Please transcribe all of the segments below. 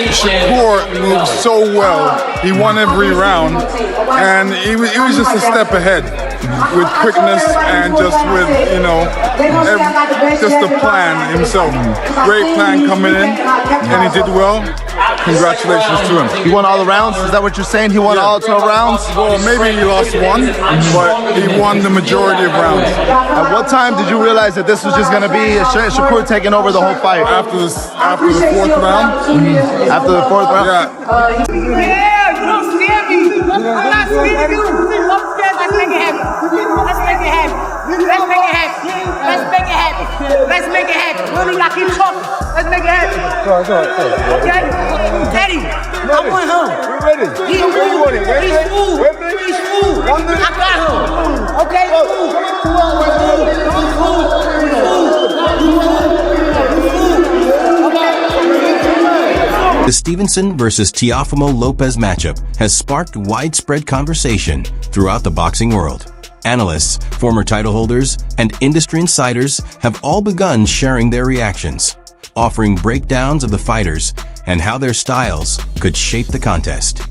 Shakur moved so well. He won every round, and he was just a step ahead with quickness and just with, just the plan himself. Great plan coming in, and he did well. Congratulations to him. He won all the rounds? Is that what you're saying? He won all 12 rounds? Well, maybe he lost one, but he won the majority of rounds. At what time did you realize that this was just going to be Shakur taking over the whole fight? After the fourth round. After the fourth round? Yeah. Yeah, you don't scare me. I'm not scared of you. Upstairs, let's make it happen. Let's make it happen. Let's make it happen. Let's make it happen. Let's make it happen. We don't even keep talking. Let's make it happen. Okay? Teddy, I want him. We're ready. He's food. He's food. He's food. I got him. Okay? The Stevenson versus Teofimo Lopez matchup has sparked widespread conversation throughout the boxing world. Analysts, former title holders, and industry insiders have all begun sharing their reactions, offering breakdowns of the fighters and how their styles could shape the contest.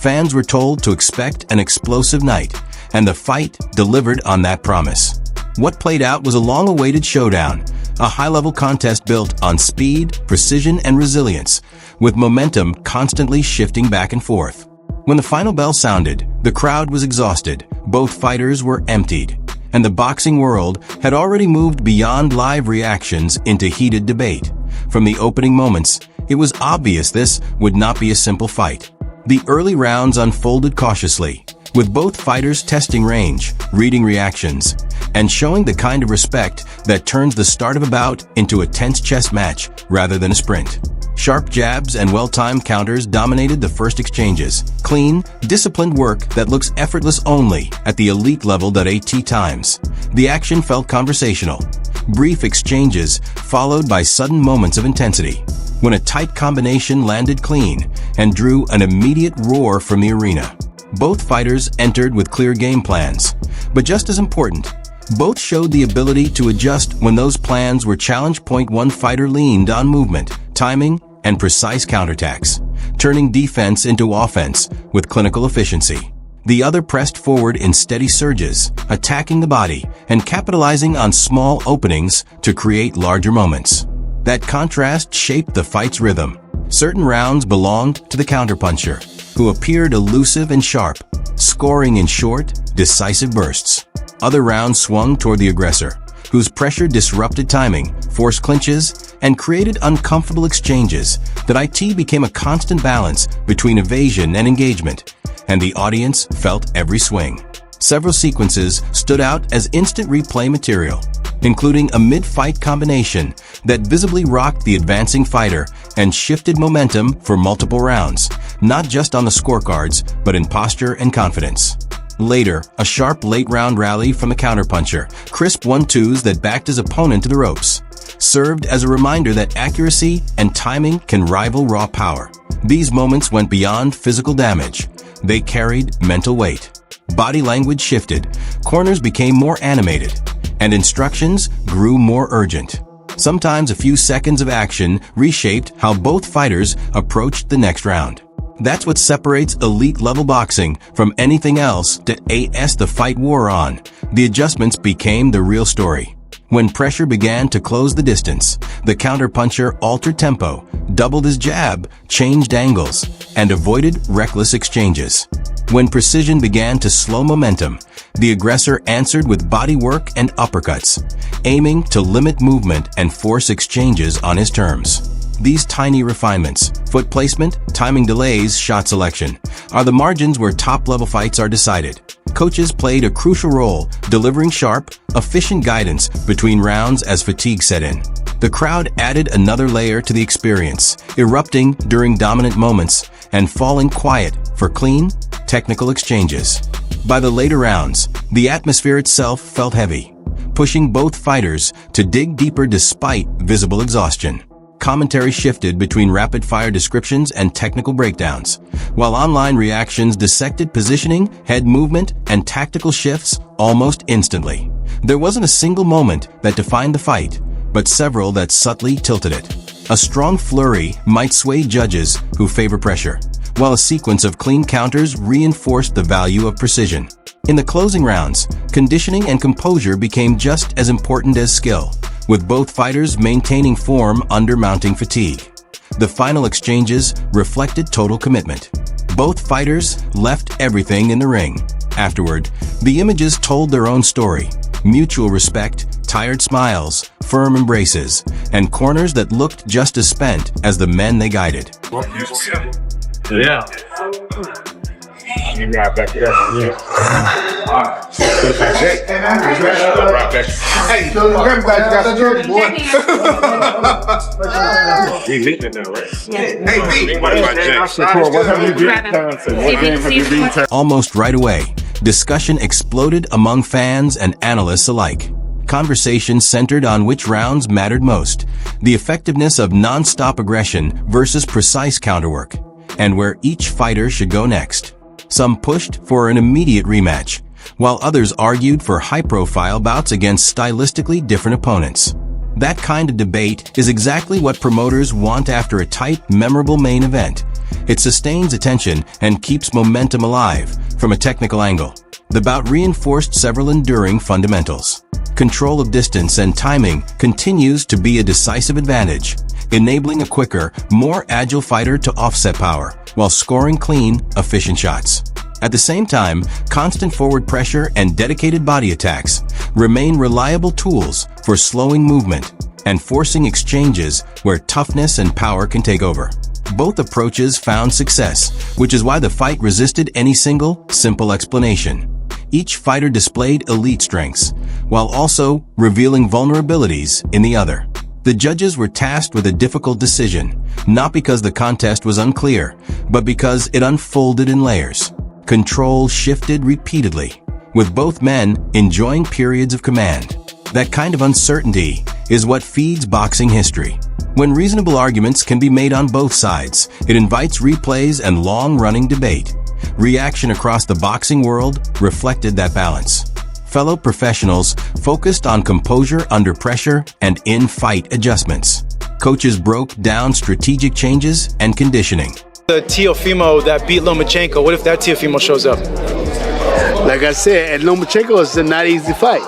Fans were told to expect an explosive night, and the fight delivered on that promise. What played out was a long-awaited showdown, a high-level contest built on speed, precision, and resilience, with momentum constantly shifting back and forth. When the final bell sounded, the crowd was exhausted, both fighters were emptied, and the boxing world had already moved beyond live reactions into heated debate. From the opening moments, it was obvious this would not be a simple fight. The early rounds unfolded cautiously, with both fighters testing range, reading reactions, and showing the kind of respect that turns the start of a bout into a tense chess match rather than a sprint. Sharp jabs and well-timed counters dominated the first exchanges. Clean, disciplined work that looks effortless only at the elite level. At times, the action felt conversational. Brief exchanges followed by sudden moments of intensity, when a tight combination landed clean and drew an immediate roar from the arena. Both fighters entered with clear game plans, but just as important, both showed the ability to adjust when those plans were challenged. One fighter leaned on movement, timing, and precise counterattacks, turning defense into offense with clinical efficiency. The other pressed forward in steady surges, attacking the body and capitalizing on small openings to create larger moments. That contrast shaped the fight's rhythm. Certain rounds belonged to the counterpuncher, who appeared elusive and sharp, scoring in short, decisive bursts. Other rounds swung toward the aggressor, whose pressure disrupted timing, forced clinches, and created uncomfortable exchanges. It became a constant balance between evasion and engagement, and the audience felt every swing. Several sequences stood out as instant replay material, including a mid-fight combination that visibly rocked the advancing fighter and shifted momentum for multiple rounds, not just on the scorecards, but in posture and confidence. Later, a sharp late-round rally from the counterpuncher, crisp 1-2s that backed his opponent to the ropes, served as a reminder that accuracy and timing can rival raw power. These moments went beyond physical damage. They carried mental weight. Body language shifted, corners became more animated, and instructions grew more urgent. Sometimes a few seconds of action reshaped how both fighters approached the next round. That's what separates elite-level boxing from anything else. As the fight wore on, the adjustments became the real story. When pressure began to close the distance, the counterpuncher altered tempo, doubled his jab, changed angles, and avoided reckless exchanges. When precision began to slow momentum, the aggressor answered with body work and uppercuts, aiming to limit movement and force exchanges on his terms. These tiny refinements, foot placement, timing delays, shot selection, are the margins where top-level fights are decided. Coaches played a crucial role, delivering sharp, efficient guidance between rounds as fatigue set in. The crowd added another layer to the experience, erupting during dominant moments and falling quiet for clean, technical exchanges. By the later rounds, the atmosphere itself felt heavy, pushing both fighters to dig deeper despite visible exhaustion. Commentary shifted between rapid-fire descriptions and technical breakdowns, while online reactions dissected positioning, head movement, and tactical shifts almost instantly. There wasn't a single moment that defined the fight, but several that subtly tilted it. A strong flurry might sway judges who favor pressure, while a sequence of clean counters reinforced the value of precision. In the closing rounds, conditioning and composure became just as important as skill, with both fighters maintaining form under mounting fatigue. The final exchanges reflected total commitment. Both fighters left everything in the ring. Afterward, the images told their own story: mutual respect, tired smiles, firm embraces, and corners that looked just as spent as the men they guided. Yeah. You right back there. Yeah. All right. Hey, remember guys, you got security, boy. He's leaving now, right? Hey, What about Jack? Shakur, what have you been dancing? What game have you been? Almost right away, discussion exploded among fans and analysts alike. Conversations centered on which rounds mattered most, the effectiveness of non-stop aggression versus precise counterwork, and where each fighter should go next. Some pushed for an immediate rematch, while others argued for high-profile bouts against stylistically different opponents. That kind of debate is exactly what promoters want after a tight, memorable main event. It sustains attention and keeps momentum alive from a technical angle. The bout reinforced several enduring fundamentals. Control of distance and timing continues to be a decisive advantage, enabling a quicker, more agile fighter to offset power while scoring clean, efficient shots. At the same time, constant forward pressure and dedicated body attacks remain reliable tools for slowing movement and forcing exchanges where toughness and power can take over. Both approaches found success, which is why the fight resisted any single, simple explanation. Each fighter displayed elite strengths, while also revealing vulnerabilities in the other. The judges were tasked with a difficult decision, not because the contest was unclear, but because it unfolded in layers. Control shifted repeatedly, with both men enjoying periods of command. That kind of uncertainty is what feeds boxing history. When reasonable arguments can be made on both sides, it invites replays and long-running debate. Reaction across the boxing world reflected that balance. Fellow professionals focused on composure under pressure and in-fight adjustments. Coaches broke down strategic changes and conditioning. The Teofimo that beat Lomachenko, what if that Teofimo shows up? Like I said, at Lomachenko, it's a not easy fight.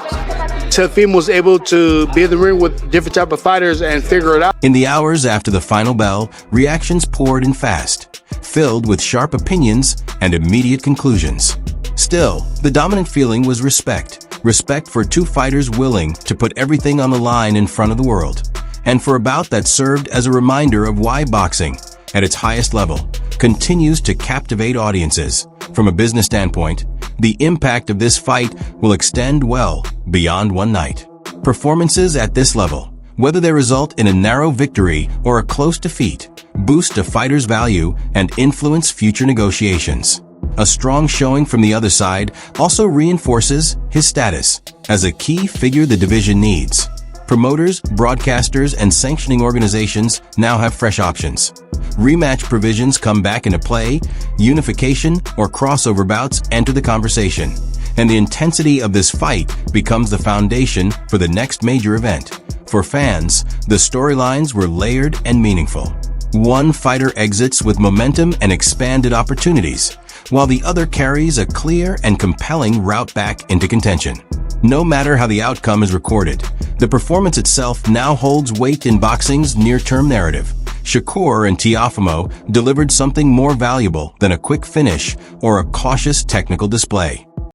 Teofimo was able to be in the ring with different type of fighters and figure it out. In the hours after the final bell, reactions poured in fast, filled with sharp opinions and immediate conclusions. Still, the dominant feeling was respect. Respect for two fighters willing to put everything on the line in front of the world, and for a bout that served as a reminder of why boxing, at its highest level, continues to captivate audiences. From a business standpoint, the impact of this fight will extend well beyond one night. Performances at this level, whether they result in a narrow victory or a close defeat, boost a fighter's value and influence future negotiations. A strong showing from the other side also reinforces his status as a key figure the division needs. Promoters, broadcasters, and sanctioning organizations now have fresh options. Rematch provisions come back into play, unification or crossover bouts enter the conversation, and the intensity of this fight becomes the foundation for the next major event. For fans, the storylines were layered and meaningful. One fighter exits with momentum and expanded opportunities, while the other carries a clear and compelling route back into contention. No matter how the outcome is recorded, the performance itself now holds weight in boxing's near-term narrative. Shakur and Teofimo delivered something more valuable than a quick finish or a cautious technical display.